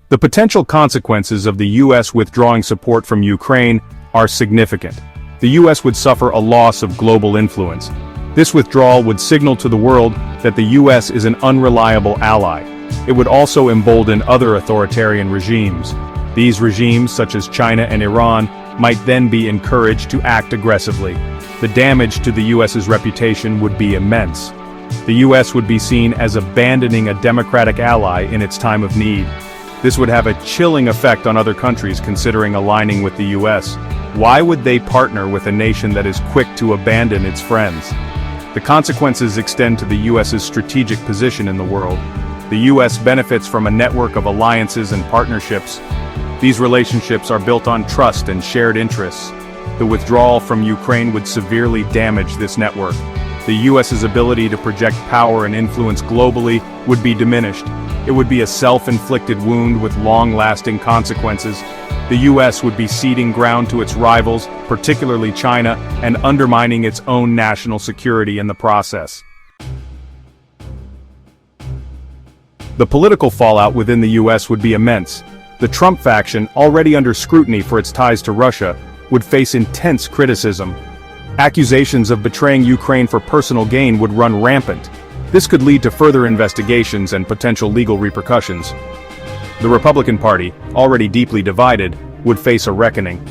The potential consequences of the US withdrawing support from Ukraine are significant. The US would suffer a loss of global influence. This withdrawal would signal to the world that the US is an unreliable ally. It would also embolden other authoritarian regimes. These regimes, such as China and Iran, might then be encouraged to act aggressively. The damage to the US's reputation would be immense. The US would be seen as abandoning a democratic ally in its time of need. This would have a chilling effect on other countries considering aligning with the US. Why would they partner with a nation that is quick to abandon its friends? The consequences extend to the US's strategic position in the world. The US benefits from a network of alliances and partnerships. These relationships are built on trust and shared interests. The withdrawal from Ukraine would severely damage this network. The US's ability to project power and influence globally would be diminished. It would be a self-inflicted wound with long-lasting consequences. The US would be ceding ground to its rivals, particularly China, and undermining its own national security in the process. The political fallout within the US would be immense. The Trump faction, already under scrutiny for its ties to Russia, would face intense criticism. Accusations of betraying Ukraine for personal gain would run rampant. This could lead to further investigations and potential legal repercussions. The Republican Party, already deeply divided, would face a reckoning.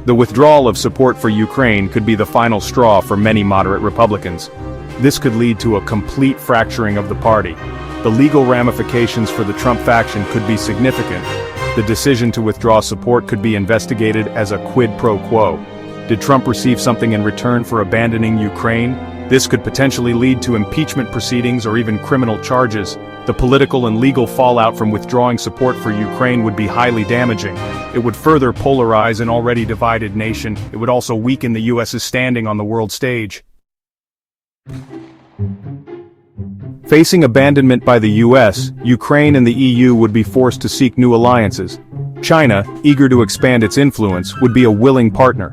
The withdrawal of support for Ukraine could be the final straw for many moderate Republicans. This could lead to a complete fracturing of the party. The legal ramifications for the Trump faction could be significant. The decision to withdraw support could be investigated as a quid pro quo. Did Trump receive something in return for abandoning Ukraine? This could potentially lead to impeachment proceedings or even criminal charges. The political and legal fallout from withdrawing support for Ukraine would be highly damaging. It would further polarize an already divided nation. It would also weaken the US's standing on the world stage. Facing abandonment by the US, Ukraine and the EU would be forced to seek new alliances. China, eager to expand its influence, would be a willing partner.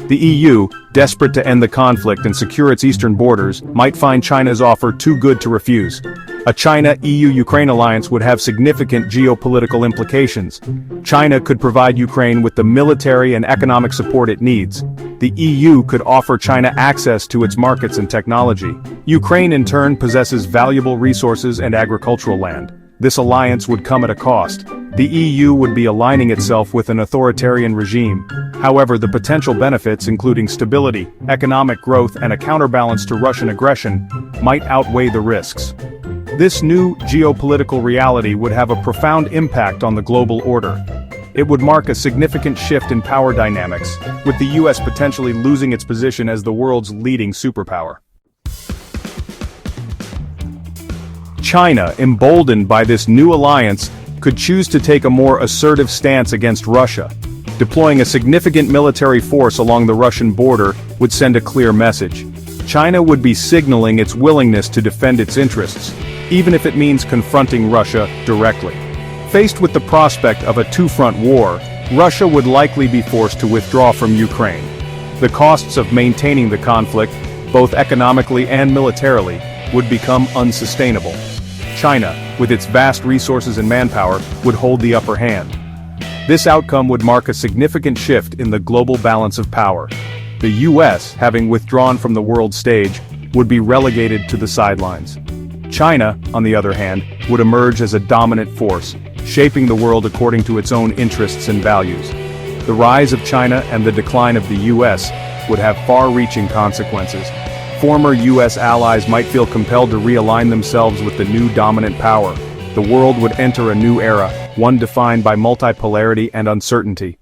The EU, desperate to end the conflict and secure its eastern borders, might find China's offer too good to refuse. A China-EU-Ukraine alliance would have significant geopolitical implications. China could provide Ukraine with the military and economic support it needs. The EU could offer China access to its markets and technology. Ukraine in turn possesses valuable resources and agricultural land. This alliance would come at a cost. The EU would be aligning itself with an authoritarian regime. However, the potential benefits, including stability, economic growth, and a counterbalance to Russian aggression, might outweigh the risks. This new geopolitical reality would have a profound impact on the global order. It would mark a significant shift in power dynamics, with the US potentially losing its position as the world's leading superpower. China, emboldened by this new alliance, could choose to take a more assertive stance against Russia. Deploying a significant military force along the Russian border would send a clear message. China would be signaling its willingness to defend its interests, even if it means confronting Russia directly. Faced with the prospect of a two-front war, Russia would likely be forced to withdraw from Ukraine. The costs of maintaining the conflict, both economically and militarily, would become unsustainable. China, with its vast resources and manpower, would hold the upper hand. This outcome would mark a significant shift in the global balance of power. The US, having withdrawn from the world stage, would be relegated to the sidelines. China, on the other hand, would emerge as a dominant force, shaping the world according to its own interests and values. The rise of China and the decline of the US would have far-reaching consequences. Former US allies might feel compelled to realign themselves with the new dominant power. The world would enter a new era, one defined by multipolarity and uncertainty.